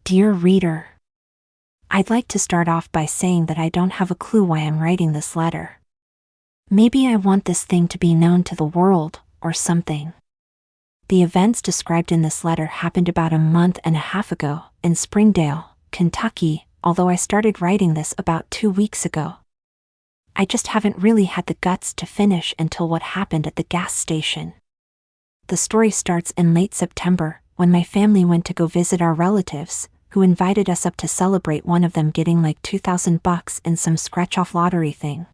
Dear reader, I'd like to start off by saying that I don't have a clue why I'm writing this letter. Maybe I want this thing to be known to the world, or something. The events described in this letter happened about a month and a half ago, in Springdale, Kentucky, although I started writing this about 2 weeks ago. I just haven't really had the guts to finish until what happened at the gas station. The story starts in late September, when my family went to go visit our relatives, who invited us up to celebrate one of them getting like $2,000 in some scratch-off lottery thing.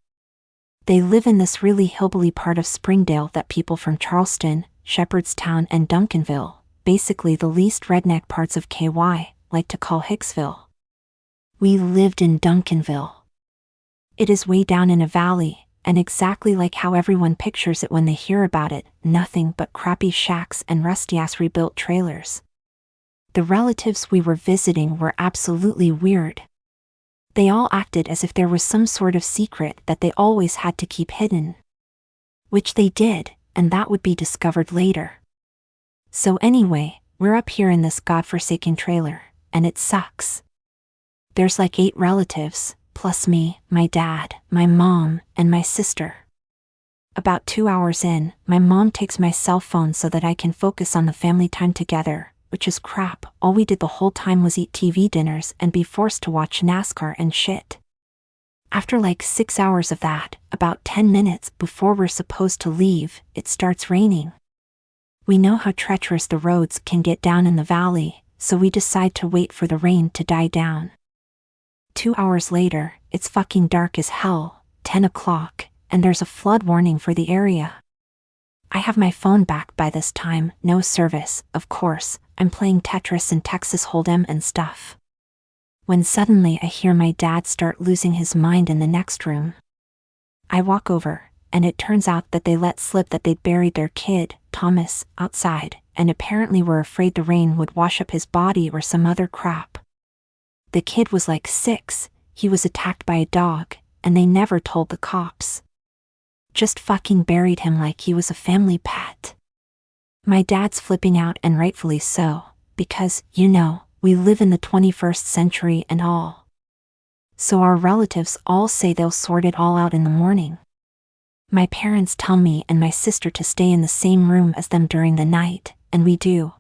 They live in this really hillbilly part of Springdale that people from Charleston, Shepherdstown and Duncanville, basically the least redneck parts of KY, like to call Hicksville. We lived in Duncanville. It is way down in a valley, and exactly like how everyone pictures it when they hear about it, nothing but crappy shacks and rusty-ass rebuilt trailers. The relatives we were visiting were absolutely weird. They all acted as if there was some sort of secret that they always had to keep hidden. Which they did, and that would be discovered later. So anyway, we're up here in this godforsaken trailer, and it sucks. There's like 8 relatives, plus me, my dad, my mom, and my sister. About 2 hours in, my mom takes my cell phone so that I can focus on the family time together, which is crap. All we did the whole time was eat TV dinners and be forced to watch NASCAR and shit. After like 6 hours of that, about 10 minutes before we're supposed to leave, it starts raining. We know how treacherous the roads can get down in the valley, so we decide to wait for the rain to die down. 2 hours later, it's fucking dark as hell, 10 o'clock, and there's a flood warning for the area. I have my phone back by this time, no service, of course. I'm playing Tetris and Texas Hold'em and stuff. When suddenly I hear my dad start losing his mind in the next room. I walk over, and it turns out that they let slip that they'd buried their kid, Thomas, outside, and apparently were afraid the rain would wash up his body or some other crap. The kid was like 6, he was attacked by a dog, and they never told the cops. Just fucking buried him like he was a family pet. My dad's flipping out, and rightfully so, because, you know, we live in the 21st century and all. So our relatives all say they'll sort it all out in the morning. My parents tell me and my sister to stay in the same room as them during the night, and we do.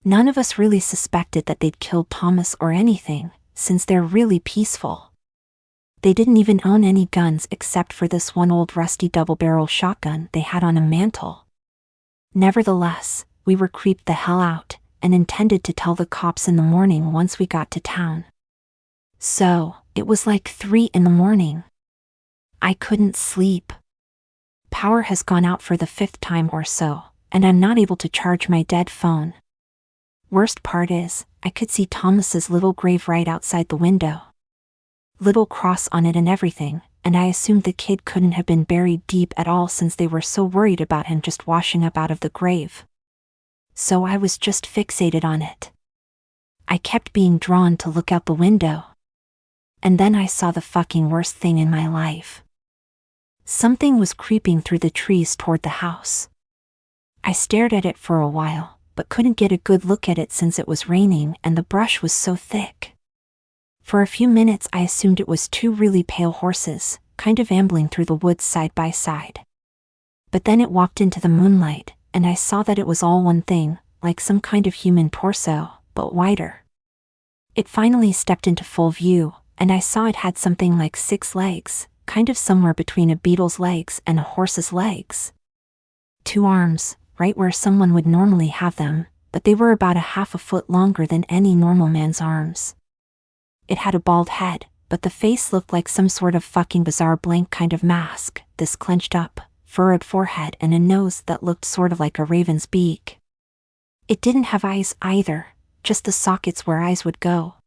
None of us really suspected that they'd killed Thomas or anything, since they're really peaceful. They didn't even own any guns except for this one old rusty double-barrel shotgun they had on a mantle. Nevertheless, we were creeped the hell out, and intended to tell the cops in the morning once we got to town. So, it was like 3 in the morning. I couldn't sleep. Power has gone out for the 5th time or so, and I'm not able to charge my dead phone. Worst part is, I could see Thomas's little grave right outside the window. Little cross on it and everything, and I assumed the kid couldn't have been buried deep at all since they were so worried about him just washing up out of the grave. So I was just fixated on it. I kept being drawn to look out the window. And then I saw the fucking worst thing in my life. Something was creeping through the trees toward the house. I stared at it for a while, but couldn't get a good look at it since it was raining and the brush was so thick. For a few minutes I assumed it was 2 really pale horses, kind of ambling through the woods side by side. But then it walked into the moonlight, and I saw that it was all one thing, like some kind of human torso, but wider. It finally stepped into full view, and I saw it had something like 6 legs, kind of somewhere between a beetle's legs and a horse's legs. 2 arms, right where someone would normally have them, but they were about a half a foot longer than any normal man's arms. It had a bald head, but the face looked like some sort of fucking bizarre blank kind of mask, this clenched up, furrowed forehead and a nose that looked sort of like a raven's beak. It didn't have eyes either, just the sockets where eyes would go.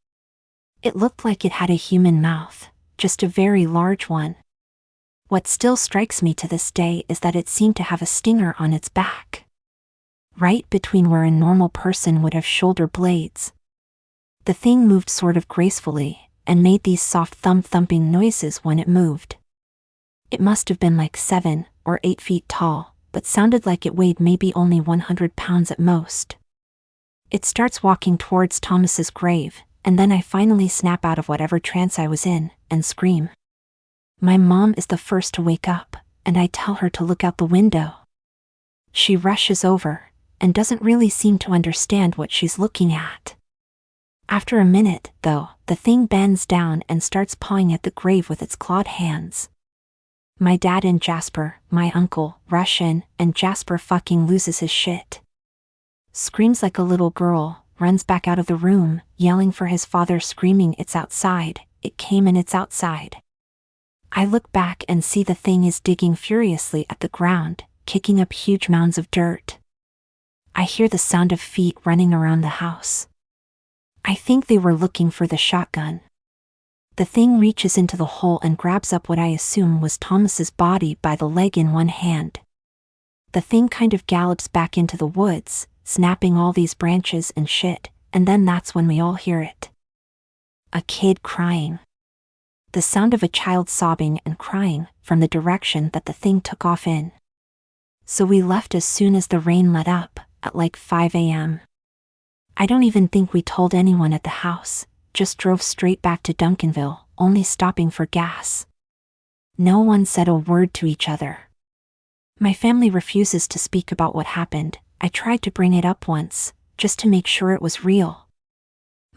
It looked like it had a human mouth, just a very large one. What still strikes me to this day is that it seemed to have a stinger on its back. Right between where a normal person would have shoulder blades. The thing moved sort of gracefully, and made these soft thumping noises when it moved. It must have been like 7 or 8 feet tall, but sounded like it weighed maybe only 100 pounds at most. It starts walking towards Thomas's grave, and then I finally snap out of whatever trance I was in, and scream. My mom is the first to wake up, and I tell her to look out the window. She rushes over, and doesn't really seem to understand what she's looking at. After a minute, though, the thing bends down and starts pawing at the grave with its clawed hands. My dad and Jasper, my uncle, rush in, and Jasper fucking loses his shit. Screams like a little girl, runs back out of the room, yelling for his father, screaming, "It's outside, it came and it's outside." I look back and see the thing is digging furiously at the ground, kicking up huge mounds of dirt. I hear the sound of feet running around the house. I think they were looking for the shotgun. The thing reaches into the hole and grabs up what I assume was Thomas's body by the leg in one hand. The thing kind of gallops back into the woods, snapping all these branches and shit, and then that's when we all hear it. A kid crying. The sound of a child sobbing and crying from the direction that the thing took off in. So we left as soon as the rain let up, at like 5 a.m. I don't even think we told anyone at the house, just drove straight back to Duncanville, only stopping for gas. No one said a word to each other. My family refuses to speak about what happened. I tried to bring it up once, just to make sure it was real.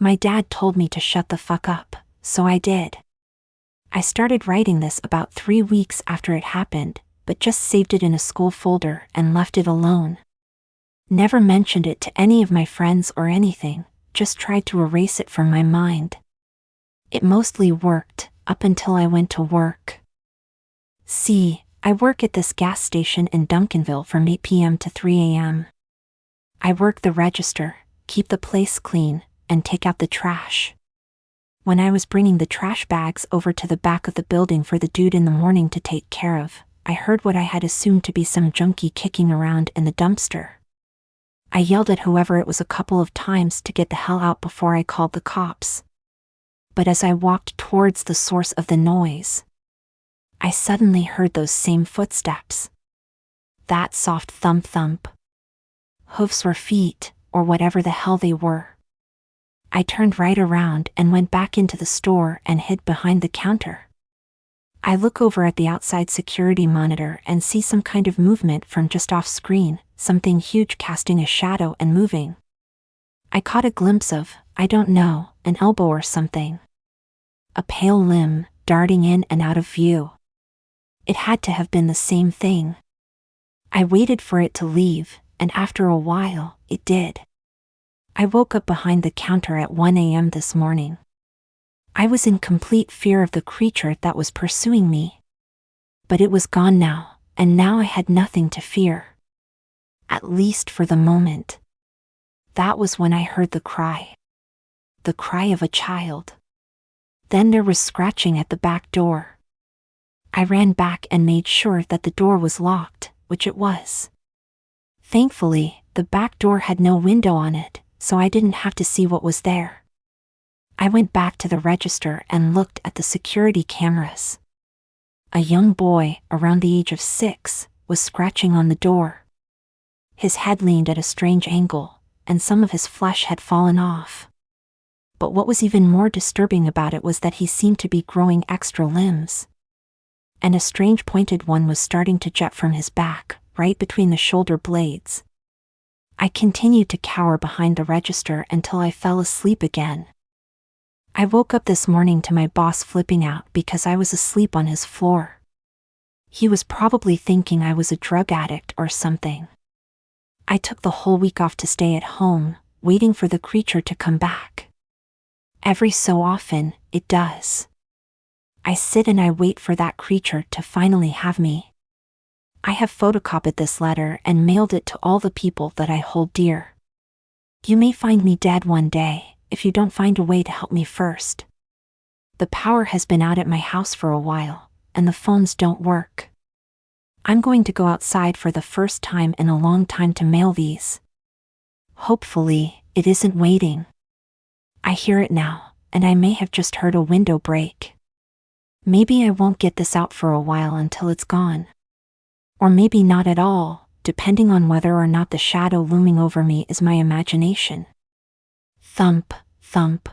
My dad told me to shut the fuck up, so I did. I started writing this about 3 weeks after it happened, but just saved it in a school folder and left it alone. Never mentioned it to any of my friends or anything, just tried to erase it from my mind. It mostly worked, up until I went to work. See, I work at this gas station in Duncanville from 8 p.m. to 3 a.m. I work the register, keep the place clean, and take out the trash. When I was bringing the trash bags over to the back of the building for the dude in the morning to take care of, I heard what I had assumed to be some junkie kicking around in the dumpster. I yelled at whoever it was a couple of times to get the hell out before I called the cops. But as I walked towards the source of the noise, I suddenly heard those same footsteps. That soft thump-thump. Hoofs or feet, or whatever the hell they were. I turned right around and went back into the store and hid behind the counter. I look over at the outside security monitor and see some kind of movement from just off screen, something huge casting a shadow and moving. I caught a glimpse of, I don't know, an elbow or something. A pale limb, darting in and out of view. It had to have been the same thing. I waited for it to leave, and after a while, it did. I woke up behind the counter at 1 a.m. this morning. I was in complete fear of the creature that was pursuing me. But it was gone now, and now I had nothing to fear. At least for the moment. That was when I heard the cry. The cry of a child. Then there was scratching at the back door. I ran back and made sure that the door was locked, which it was. Thankfully, the back door had no window on it, so I didn't have to see what was there. I went back to the register and looked at the security cameras. A young boy, around the age of 6, was scratching on the door. His head leaned at a strange angle, and some of his flesh had fallen off. But what was even more disturbing about it was that he seemed to be growing extra limbs. And a strange pointed one was starting to jet from his back, right between the shoulder blades. I continued to cower behind the register until I fell asleep again. I woke up this morning to my boss flipping out because I was asleep on his floor. He was probably thinking I was a drug addict or something. I took the whole week off to stay at home, waiting for the creature to come back. Every so often, it does. I sit and I wait for that creature to finally have me. I have photocopied this letter and mailed it to all the people that I hold dear. You may find me dead one day, if you don't find a way to help me first. The power has been out at my house for a while, and the phones don't work. I'm going to go outside for the first time in a long time to mail these. Hopefully, it isn't waiting. I hear it now, and I may have just heard a window break. Maybe I won't get this out for a while until it's gone. Or maybe not at all, depending on whether or not the shadow looming over me is my imagination. Thump, thump.